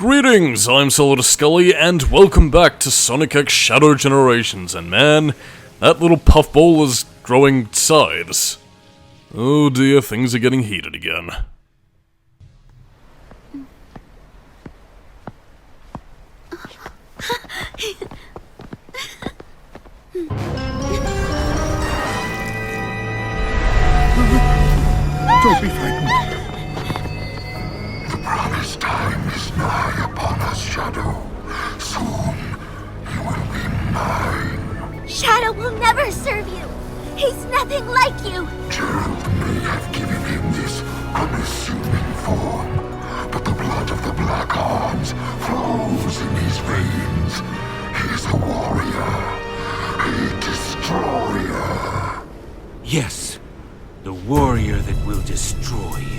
Greetings, I'm Solidus-Skully, and welcome back to Sonic X Shadow Generations, and man, that little puffball is growing sides. Oh dear, things are getting heated again. Don't be frightened. The promised time is nigh upon us, Shadow. Soon, you will be mine. Shadow will never serve you. He's nothing like you. Gerald may have given him this unassuming form, but the blood of the Black Arms flows in his veins. He's a warrior, a destroyer. Yes, the warrior that will destroy you.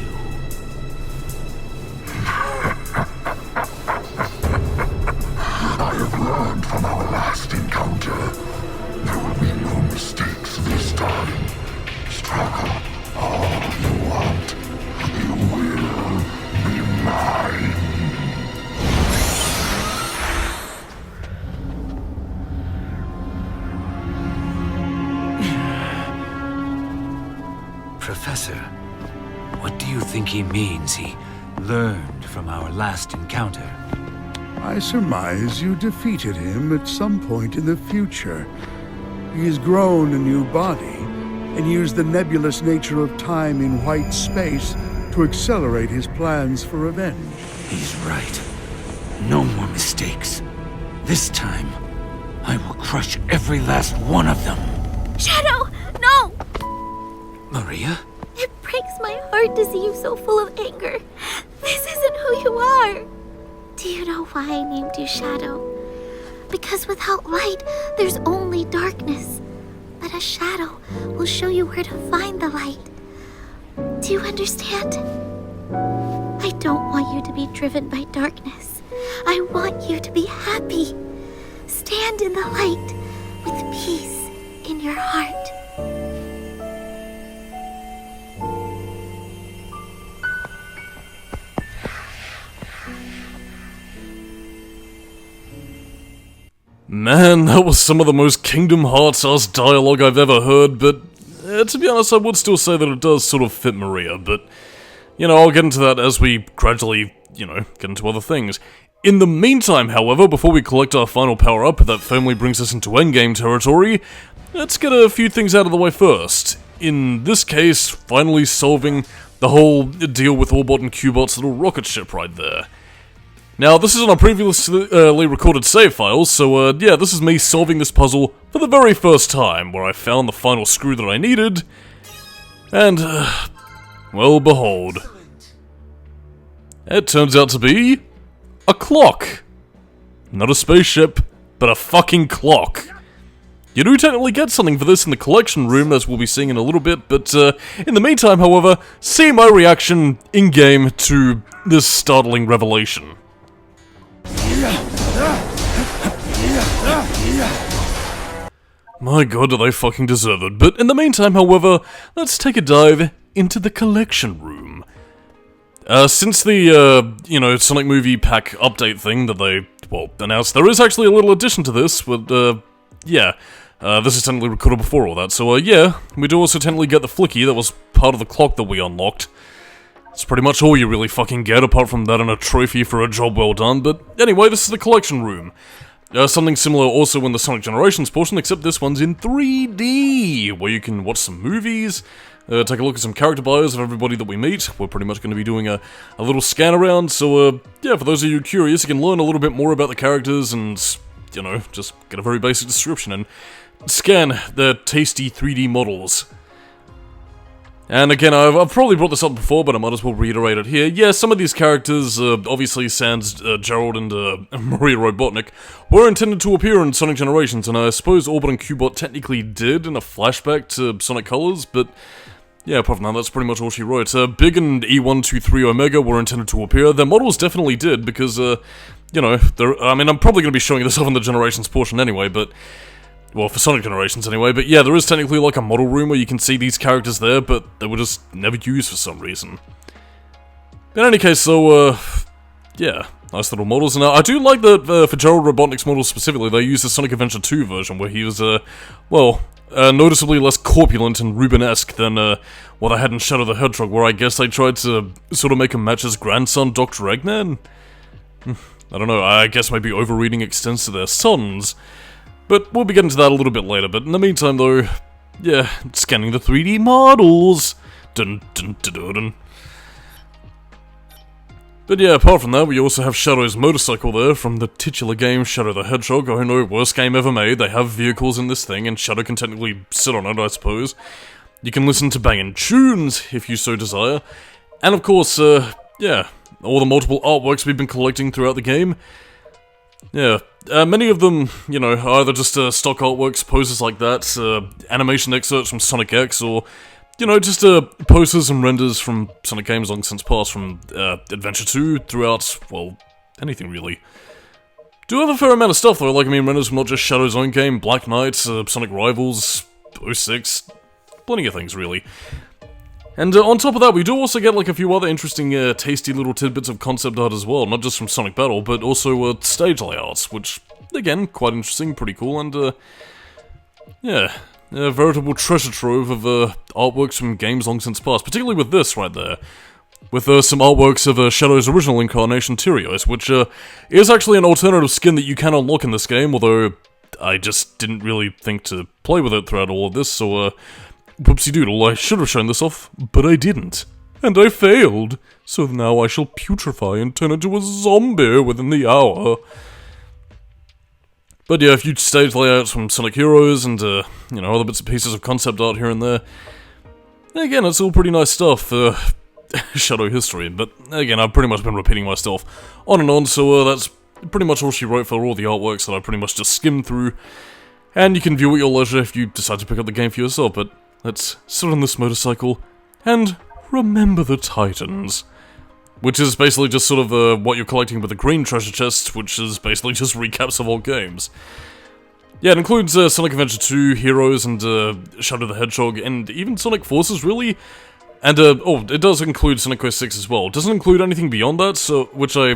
I have learned from our last encounter. There will be no mistakes this time. Struggle all you want. You will be mine. Professor, what do you think he means he learned from our last encounter? I surmise you defeated him at some point in the future. He has grown a new body and used the nebulous nature of time in white space to accelerate his plans for revenge. He's right. No more mistakes. This time, I will crush every last one of them. Shadow, no! Maria? It breaks my heart to see you so full of anger. This isn't who you are. Do you know why I named you Shadow? Because without light, there's only darkness. But a shadow will show you where to find the light. Do you understand? I don't want you to be driven by darkness. I want you to be happy. Stand in the light with peace in your heart. Man, that was some of the most Kingdom Hearts-ass dialogue I've ever heard, but to be honest, I would still say that it does sort of fit Maria, but, you know, I'll get into that as we gradually, get into other things. In the meantime, however, before we collect our final power-up that firmly brings us into endgame territory, let's get a few things out of the way first. In this case, finally solving the whole deal with Orbot and Cubot's little rocket ship right there. Now, this is on a previously recorded save file, so yeah, this is me solving this puzzle for the very first time, where I found the final screw that I needed, and, well, behold. It turns out to be a clock. Not a spaceship, but a fucking clock. You do technically get something for this in the collection room, as we'll be seeing in a little bit, but in the meantime, however, see my reaction in-game to this startling revelation. My god, do they fucking deserve it. But in the meantime, however, let's take a dive into the collection room. Since the, Sonic Movie Pack update thing that they, announced, there is actually a little addition to this, but, this is technically recorded before all that, so, yeah, we do also technically get the flicky that was part of the clock that we unlocked. It's pretty much all you really fucking get, apart from that and a trophy for a job well done, but anyway, this is the collection room. Something similar also in the Sonic Generations portion, except this one's in 3D, where you can watch some movies, take a look at some character bios of everybody that we meet. We're pretty much going to be doing a little scan around, so yeah, for those of you curious, you can learn a little bit more about the characters and, just get a very basic description and scan their tasty 3D models. And again, I've probably brought this up before, but I might as well reiterate it here. Yeah, some of these characters, obviously sans Gerald and Maria Robotnik, were intended to appear in Sonic Generations, and I suppose Orbot and Cubot technically did in a flashback to Sonic Colors, but yeah, apart from that, that's pretty much all she wrote. Big and E123 Omega were intended to appear. Their models definitely did, because, I'm probably going to be showing this off in the Generations portion anyway, but well, for Sonic Generations anyway, but yeah, there is technically like a model room where you can see these characters there, but they were just never used for some reason. In any case, so, yeah, nice little models. Now, I do like that for Gerald Robotnik's models specifically, they used the Sonic Adventure 2 version, where he was, noticeably less corpulent and Rubenesque than what I had in Shadow the Hedgehog, where I guess they tried to sort of make him match his grandson, Dr. Eggman? I don't know, I guess maybe overreading extends to their sons. But we'll be getting to that a little bit later, but in the meantime though, yeah, scanning the 3D models! Dun dun dun dun dun. But yeah, apart from that, we also have Shadow's motorcycle there from the titular game Shadow the Hedgehog. Oh no, worst game ever made. They have vehicles in this thing, and Shadow can technically sit on it, I suppose. You can listen to banging tunes, if you so desire. And of course, yeah, all the multiple artworks we've been collecting throughout the game. Yeah, many of them, you know, are either just stock artworks, poses like that, animation excerpts from Sonic X, or you know, just posters and renders from Sonic games long since past, from Adventure 2 throughout, well, anything really. Do have a fair amount of stuff though, like I mean renders from not just Shadow's own game, Black Knight, Sonic Rivals, 06, plenty of things really. And on top of that, we do also get like a few other interesting, tasty little tidbits of concept art as well, not just from Sonic Battle, but also stage layouts, which, again, quite interesting, pretty cool, and yeah. A veritable treasure trove of artworks from games long since past, particularly with this right there. With some artworks of Shadow's original incarnation, Tyrios, which is actually an alternative skin that you can unlock in this game, although I just didn't really think to play with it throughout all of this, so whoopsie doodle, I should have shown this off, but I didn't. And I failed, so now I shall putrefy and turn into a zombie within the hour. But yeah, a few stage layouts from Sonic Heroes and, you know, other bits and pieces of concept art here and there. Again, it's all pretty nice stuff for Shadow history, but again, I've pretty much been repeating myself on and on, so that's pretty much all she wrote for all the artworks that I pretty much just skimmed through. And you can view at your leisure if you decide to pick up the game for yourself, but let's sit on this motorcycle and remember the Titans. Which is basically just sort of what you're collecting with the green treasure chest, which is basically just recaps of old games. Yeah, it includes Sonic Adventure 2, Heroes, and Shadow the Hedgehog, and even Sonic Forces, really. And, oh, it does include Sonic Quest 6 as well. It doesn't include anything beyond that, so, which I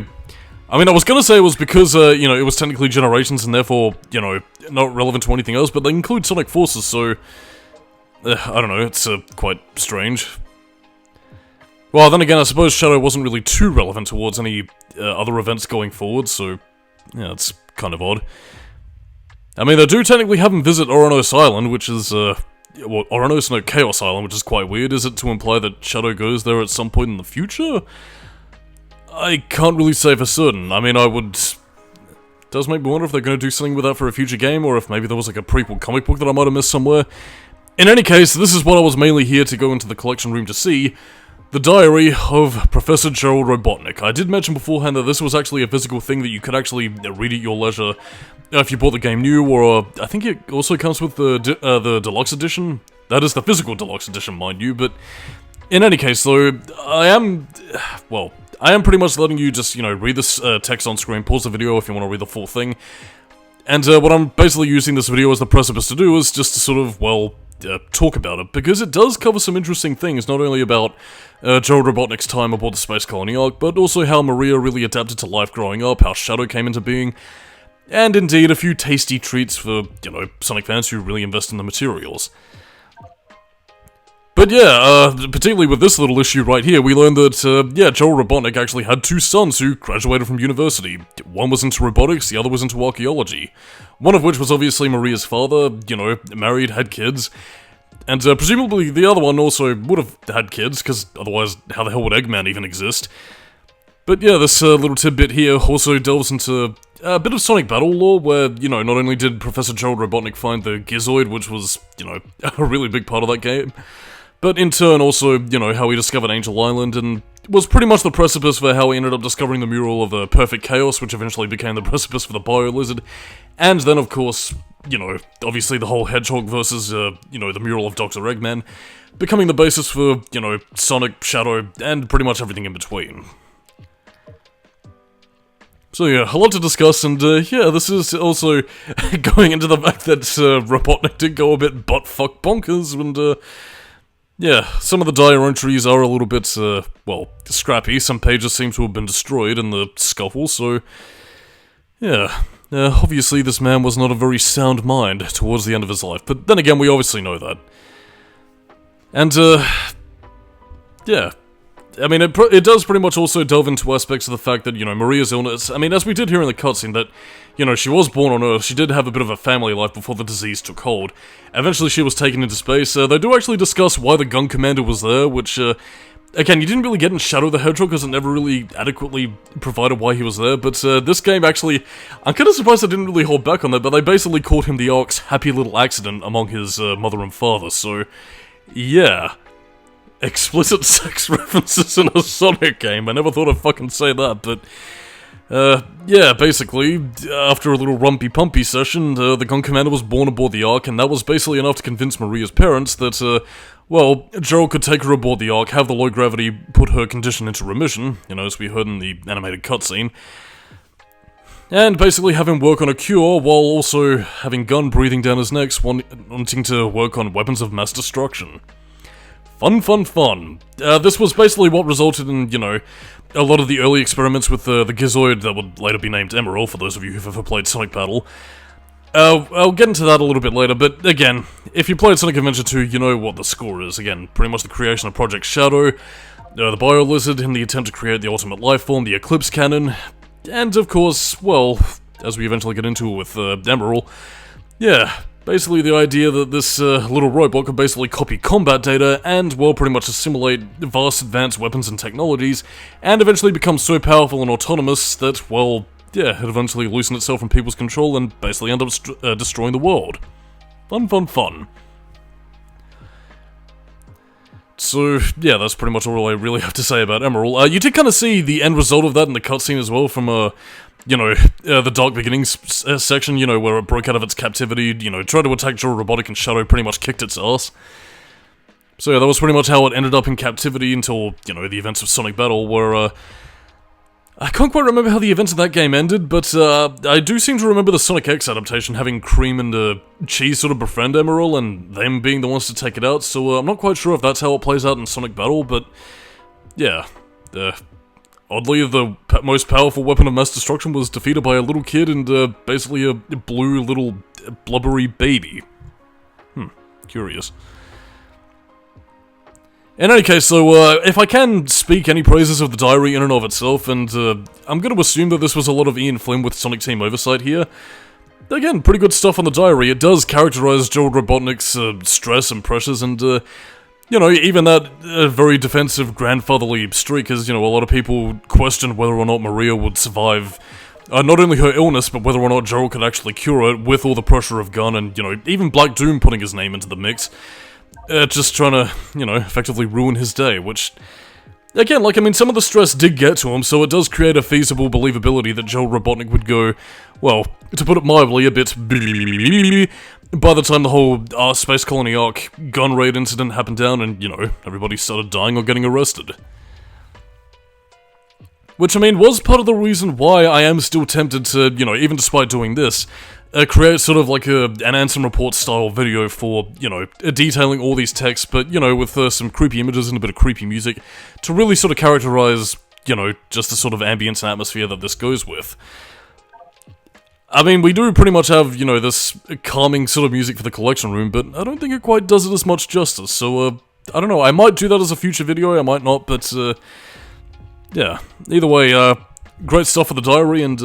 mean, I was gonna say it was because, you know, it was technically Generations, and therefore, you know, not relevant to anything else, but they include Sonic Forces, so, I don't know, it's quite strange. Well, then again, I suppose Shadow wasn't really too relevant towards any other events going forward, so yeah, it's kind of odd. I mean, they do technically have him visit Oranos Island, which is, well, Oranos, no, Chaos Island, which is quite weird. Is it to imply that Shadow goes there at some point in the future? I can't really say for certain. I mean, it does make me wonder if they're going to do something with that for a future game, or if maybe there was like a prequel comic book that I might have missed somewhere. In any case, this is what I was mainly here to go into the collection room to see. The Diary of Professor Gerald Robotnik. I did mention beforehand that this was actually a physical thing that you could actually read at your leisure if you bought the game new, or I think it also comes with the deluxe edition. That is the physical deluxe edition, mind you, but in any case, though, I am pretty much letting you just, you know, read this text on screen, pause the video if you want to read the full thing, and what I'm basically using this video as the precipice to do is just to sort of, well, talk about it, because it does cover some interesting things, not only about Gerald Robotnik's time aboard the Space Colony Ark, but also how Maria really adapted to life growing up, how Shadow came into being, and indeed a few tasty treats for, you know, Sonic fans who really invest in the materials. But yeah, particularly with this little issue right here, we learned that, yeah, Gerald Robotnik actually had two sons who graduated from university. One was into robotics, the other was into archaeology. One of which was obviously Maria's father, you know, married, had kids. And presumably the other one also would have had kids, because otherwise how the hell would Eggman even exist? But yeah, this little tidbit here also delves into a bit of Sonic Battle lore, where, you know, not only did Professor Gerald Robotnik find the Gizoid, which was, you know, a really big part of that game, but in turn also, you know, how he discovered Angel Island, and was pretty much the precipice for how he ended up discovering the mural of Perfect Chaos, which eventually became the precipice for the Bio Lizard, and then, of course, you know, obviously the whole Hedgehog versus, you know, the mural of Dr. Eggman, becoming the basis for, you know, Sonic, Shadow, and pretty much everything in between. So yeah, a lot to discuss, and yeah, this is also going into the fact that Robotnik did go a bit butt-fuck bonkers, and yeah, some of the diary entries are a little bit, well, scrappy. Some pages seem to have been destroyed in the scuffle, so yeah. Obviously this man was not a very sound mind towards the end of his life, but then again, we obviously know that. And, yeah. I mean, it does pretty much also delve into aspects of the fact that, you know, Maria's illness, I mean, as we did hear in the cutscene, that, you know, she was born on Earth, she did have a bit of a family life before the disease took hold. Eventually she was taken into space. They do actually discuss why the gun commander was there, which, again, you didn't really get in Shadow the Hedgehog because it never really adequately provided why he was there, but this game actually, I'm kind of surprised they didn't really hold back on that, but they basically called him the Ark's happy little accident among his mother and father, so yeah. Explicit sex references in a Sonic game, I never thought I'd fucking say that, but yeah, basically, after a little rumpy-pumpy session, the gun commander was born aboard the Ark, and that was basically enough to convince Maria's parents that, well, Gerald could take her aboard the Ark, have the low gravity put her condition into remission, you know, as we heard in the animated cutscene, and basically have him work on a cure while also having gun breathing down his neck, wanting to work on weapons of mass destruction. Fun, fun, fun. This was basically what resulted in, you know, a lot of the early experiments with the Gizoid that would later be named Emerald, for those of you who've ever played Sonic Battle. I'll get into that a little bit later, but again, if you played Sonic Adventure 2, you know what the score is. Again, pretty much the creation of Project Shadow, the Bio-Lizard in the attempt to create the ultimate life form, the Eclipse Cannon, and of course, well, as we eventually get into with Emerald, yeah, basically the idea that this little robot could basically copy combat data and, well, pretty much assimilate vast advanced weapons and technologies, and eventually become so powerful and autonomous that, well, yeah, it eventually loosened itself from people's control and basically end up destroying the world. Fun, fun, fun. So, yeah, that's pretty much all I really have to say about Emerald. You did kind of see the end result of that in the cutscene as well from, you know, the Dark Beginnings section, you know, where it broke out of its captivity, you know, tried to attack Gerald Robotnik and Shadow pretty much kicked its ass. So yeah, that was pretty much how it ended up in captivity until, you know, the events of Sonic Battle, where, I can't quite remember how the events of that game ended, but, I do seem to remember the Sonic X adaptation having Cream and, Cheese sort of befriend Emerald, and them being the ones to take it out, so, I'm not quite sure if that's how it plays out in Sonic Battle, but, yeah, oddly, the most powerful weapon of mass destruction was defeated by a little kid and, basically a blue little blubbery baby. Curious. In any case, so, if I can speak any praises of the diary in and of itself, and, I'm gonna assume that this was a lot of Ian Flynn with Sonic Team oversight here. Again, pretty good stuff on the diary. It does characterize Gerald Robotnik's, stress and pressures, and, you know, even that very defensive grandfatherly streak, as, you know, a lot of people question whether or not Maria would survive not only her illness, but whether or not Gerald could actually cure it with all the pressure of Gun, and, you know, even Black Doom putting his name into the mix. Just trying to, you know, effectively ruin his day, which, again, like, I mean, some of the stress did get to him, so it does create a feasible believability that Gerald Robotnik would go, well, to put it mildly, a bit by the time the whole Space Colony Ark gun raid incident happened down and, you know, everybody started dying or getting arrested. Which, I mean, was part of the reason why I am still tempted to, you know, even despite doing this, create sort of like an Ansem Report style video for, you know, detailing all these texts, but, you know, with some creepy images and a bit of creepy music, to really sort of characterize, you know, just the sort of ambience and atmosphere that this goes with. I mean, we do pretty much have, you know, this calming sort of music for the collection room, but I don't think it quite does it as much justice, so, I don't know, I might do that as a future video, I might not, but, yeah. Either way, great stuff for the diary, and,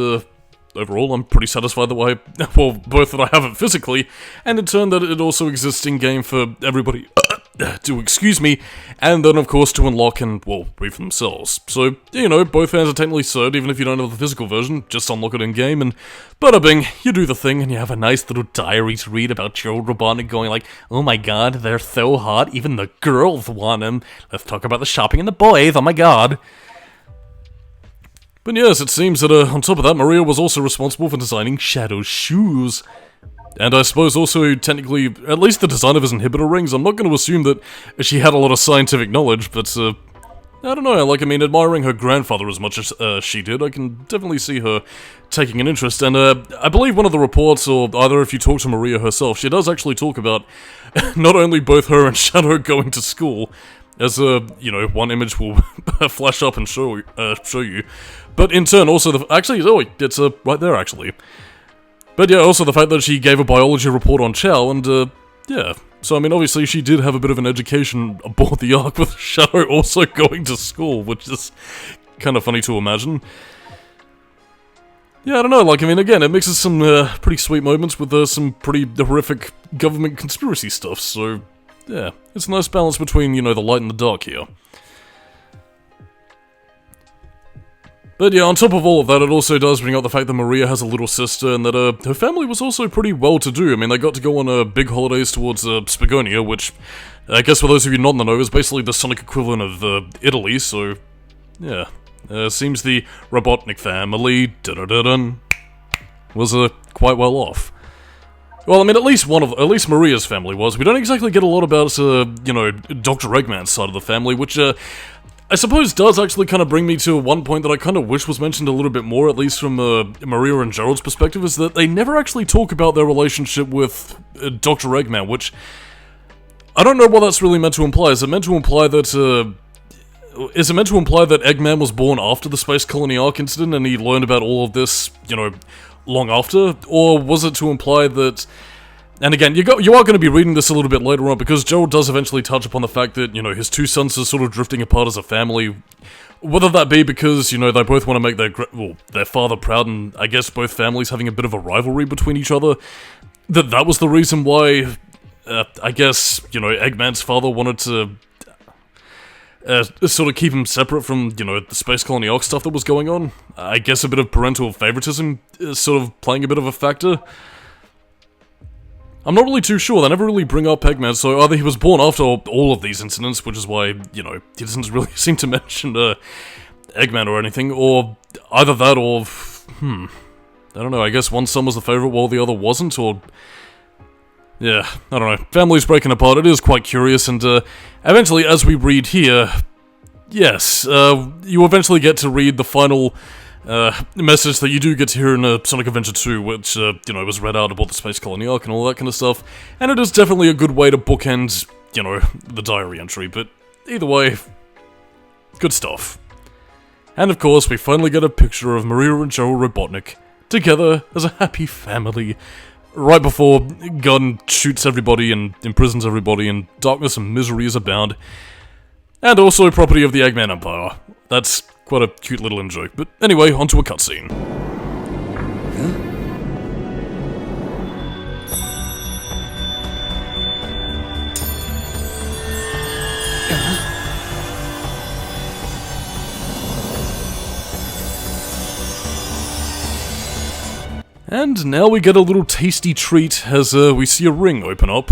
overall, I'm pretty satisfied that well, both that I have it physically, and in turn that it also exists in-game for everybody to excuse me, and then, of course, to unlock and, well, read for themselves. So, you know, both hands are technically served, even if you don't have the physical version, just unlock it in-game, and bada bing, you do the thing, and you have a nice little diary to read about Gerald Robotnik going like, oh my god, they're so hot, even the girls want him. Let's talk about the shopping and the boys, oh my god. But yes, it seems that, on top of that, Maria was also responsible for designing Shadow's shoes. And I suppose also, technically, at least the design of his inhibitor rings. I'm not going to assume that she had a lot of scientific knowledge, but, I don't know, like, I mean, admiring her grandfather as much as she did, I can definitely see her taking an interest, and I believe one of the reports, or either if you talk to Maria herself, she does actually talk about not only both her and Shadow going to school, as, you know, one image will flash up and show you, but in turn also actually, oh, it's right there, actually. But yeah, also the fact that she gave a biology report on Chow, and, yeah. So, I mean, obviously she did have a bit of an education aboard the Ark, with Shadow also going to school, which is kind of funny to imagine. Yeah, I don't know, like, I mean, again, it mixes some pretty sweet moments with some pretty horrific government conspiracy stuff, so, yeah, it's a nice balance between, you know, the light and the dark here. But yeah, on top of all of that, it also does bring up the fact that Maria has a little sister, and that her family was also pretty well-to-do. I mean, they got to go on big holidays towards Spagonia, which, I guess for those of you not in the know, is basically the Sonic equivalent of Italy, so, yeah. Seems the Robotnik family, was quite well off. Well, I mean, at least Maria's family was. We don't exactly get a lot about, you know, Dr. Eggman's side of the family, which, I suppose does actually kind of bring me to one point that I kind of wish was mentioned a little bit more, at least from Maria and Gerald's perspective, is that they never actually talk about their relationship with Dr. Eggman, which I don't know what that's really meant to imply. Is it meant to imply that Eggman was born after the Space Colony Ark incident and he learned about all of this, you know, long after? Or was it to imply that... And again, you are going to be reading this a little bit later on, because Gerald does eventually touch upon the fact that, you know, his two sons are sort of drifting apart as a family. Whether that be because, you know, they both want to make their father proud, and I guess both families having a bit of a rivalry between each other. That was the reason why, I guess, you know, Eggman's father wanted to sort of keep him separate from, you know, the Space Colony Ark stuff that was going on. I guess a bit of parental favoritism is sort of playing a bit of a factor. I'm not really too sure, they never really bring up Eggman, so either he was born after all of these incidents, which is why, you know, he doesn't really seem to mention Eggman or anything, or either that or, I don't know, I guess one son was the favourite while the other wasn't, or... Yeah, I don't know, families breaking apart, it is quite curious, and eventually, as we read here, yes, you eventually get to read the final... message that you do get to hear in Sonic Adventure 2, which, you know, was read out about the Space Colony Ark and all that kind of stuff, and it is definitely a good way to bookend, you know, the diary entry, but either way, good stuff. And of course, we finally get a picture of Maria and Gerald Robotnik together as a happy family, right before Gunn shoots everybody and imprisons everybody, and darkness and misery is abound, and also property of the Eggman Empire. That's quite a cute little in-joke. But anyway, onto a cutscene. And now we get a little tasty treat as we see a ring open up.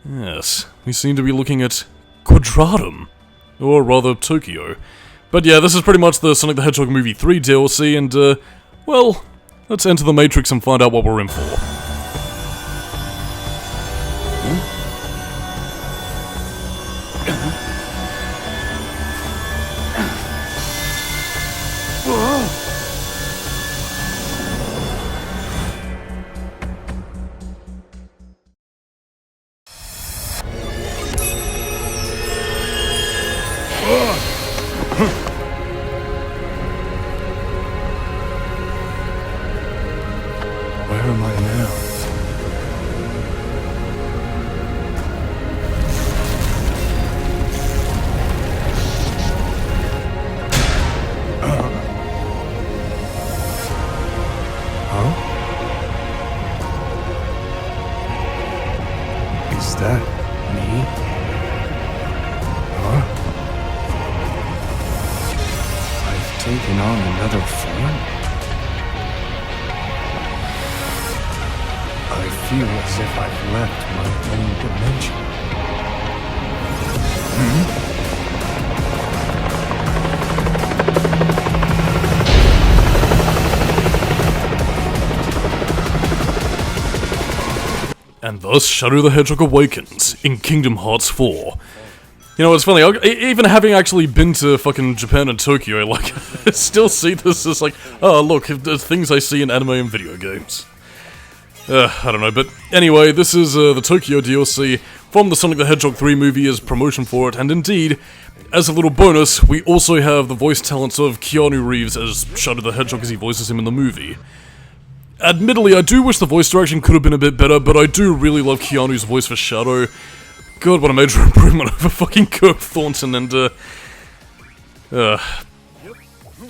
Yes, we seem to be looking at Quadratum, or rather Tokyo. But yeah, this is pretty much the Sonic the Hedgehog Movie 3 DLC, and, well, let's enter the Matrix and find out what we're in for. Where am I now? Huh? Is that me? Huh? I've taken on another form? I feel as if I've left my own dimension. And thus Shadow the Hedgehog awakens in Kingdom Hearts 4. You know, it's funny, even having actually been to fucking Japan and Tokyo, like, I still see this as like, oh, look, there's things I see in anime and video games. I don't know, but anyway, this is the Tokyo DLC from the Sonic the Hedgehog 3 movie as promotion for it, and indeed, as a little bonus, we also have the voice talents of Keanu Reeves as Shadow the Hedgehog as he voices him in the movie. Admittedly, I do wish the voice direction could have been a bit better, but I do really love Keanu's voice for Shadow. God, what a major improvement over fucking Kirk Thornton, and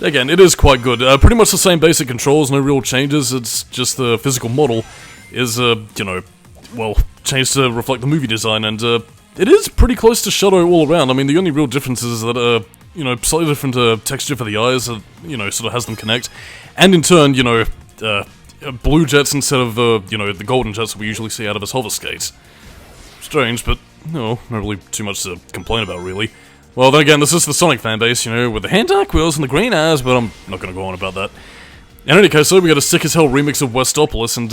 again, it is quite good. Pretty much the same basic controls, no real changes, it's just the physical model is, you know, well, changed to reflect the movie design, and it is pretty close to Shadow all around. I mean, the only real difference is that, you know, slightly different texture for the eyes, you know, sort of has them connect, and in turn, you know, blue jets instead of, you know, the golden jets that we usually see out of his hover skates. Strange, but no, not really too much to complain about, really. Well, then again, this is the Sonic fanbase, you know, with the hand-dark wheels and the green eyes, but I'm not gonna go on about that. In any case, though, we got a sick-as-hell remix of Westopolis, and,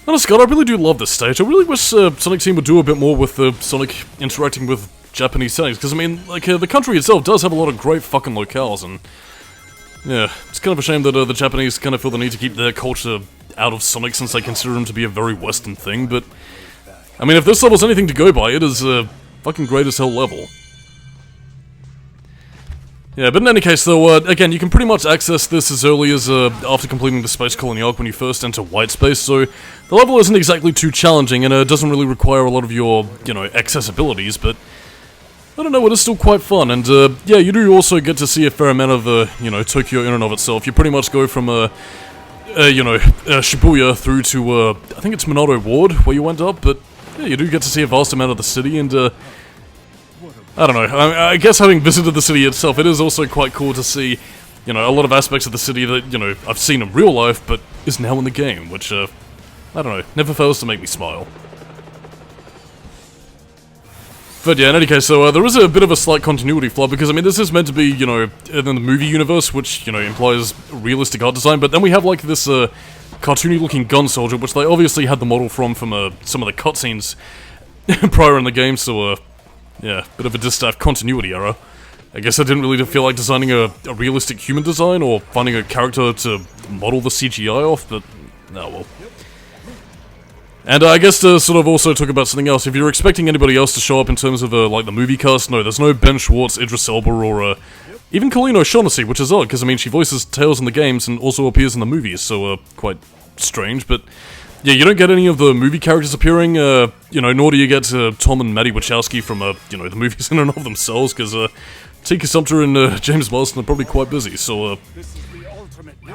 honest God, I really do love this stage. I really wish Sonic Team would do a bit more with Sonic interacting with Japanese settings, because, I mean, like, the country itself does have a lot of great fucking locales, and, yeah, it's kind of a shame that the Japanese kind of feel the need to keep their culture out of Sonic, since they consider him to be a very Western thing, but, I mean, if this level's anything to go by, it is a fucking great as hell level. Yeah, but in any case, though, again, you can pretty much access this as early as after completing the Space Colony arc when you first enter White Space, so the level isn't exactly too challenging, and it doesn't really require a lot of your, you know, accessibilities, but I don't know, it is still quite fun, and yeah, you do also get to see a fair amount of, you know, Tokyo in and of itself. You pretty much go from, you know, Shibuya through to, I think it's Minato Ward, where you end up, but yeah, you do get to see a vast amount of the city, and, I don't know, I guess having visited the city itself, it is also quite cool to see, you know, a lot of aspects of the city that, you know, I've seen in real life, but is now in the game, which, I don't know, never fails to make me smile. But yeah, in any case, so there is a bit of a slight continuity flaw, because, I mean, this is meant to be, you know, in the movie universe, which, you know, implies realistic art design, but then we have, like, this, cartoony-looking gun soldier, which they obviously had the model from some of the cutscenes prior in the game, so, yeah, bit of a distaff continuity error. I guess I didn't really feel like designing a realistic human design, or finding a character to model the CGI off, but, oh well. And I guess to sort of also talk about something else, if you're expecting anybody else to show up in terms of, like, the movie cast, no, there's no Ben Schwartz, Idris Elba, or, even Colleen O'Shaughnessy, which is odd, because, I mean, she voices Tails in the games and also appears in the movies, so, quite strange, but yeah, you don't get any of the movie characters appearing, you know, nor do you get Tom and Maddie Wachowski from, you know, the movies in and of themselves, because, Tika Sumpter and James Marsden are probably quite busy, so,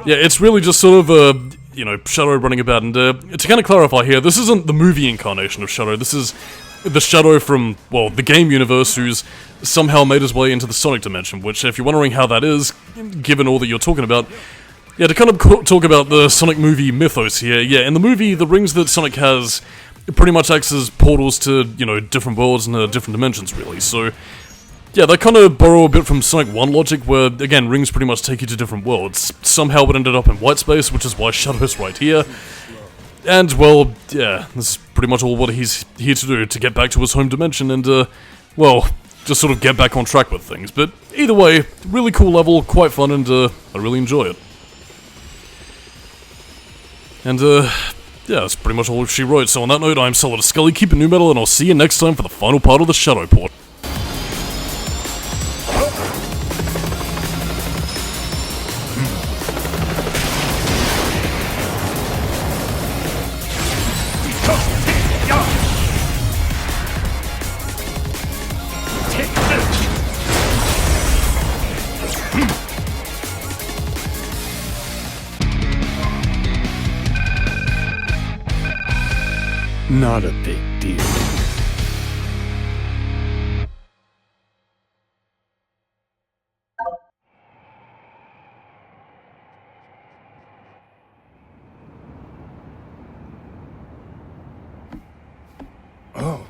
yeah, it's really just sort of, you know, Shadow running about, and, to kind of clarify here, this isn't the movie incarnation of Shadow, this is the Shadow from, well, the game universe who's somehow made his way into the Sonic dimension, which, if you're wondering how that is, given all that you're talking about, yeah, to kind of talk about the Sonic movie mythos here, yeah, in the movie, the rings that Sonic has pretty much acts as portals to, you know, different worlds and different dimensions, really, so, yeah, they kind of borrow a bit from Sonic 1 logic, where, again, rings pretty much take you to different worlds. Somehow it ended up in White Space, which is why Shadow's right here, and, well, yeah, that's pretty much all what he's here to do, to get back to his home dimension and, well, just sort of get back on track with things, but either way, really cool level, quite fun, and, I really enjoy it. And, yeah, that's pretty much all she wrote, so on that note, I'm Solidus-Skully, keep it new metal, and I'll see you next time for the final part of the Shadow Port. Not a big deal. Oh.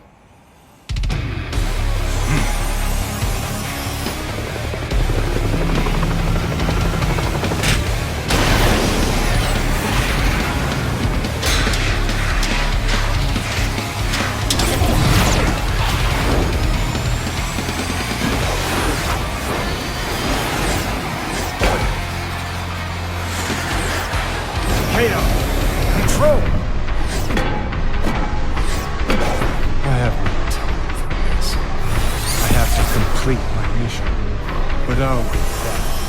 complete my mission. But I'll be back.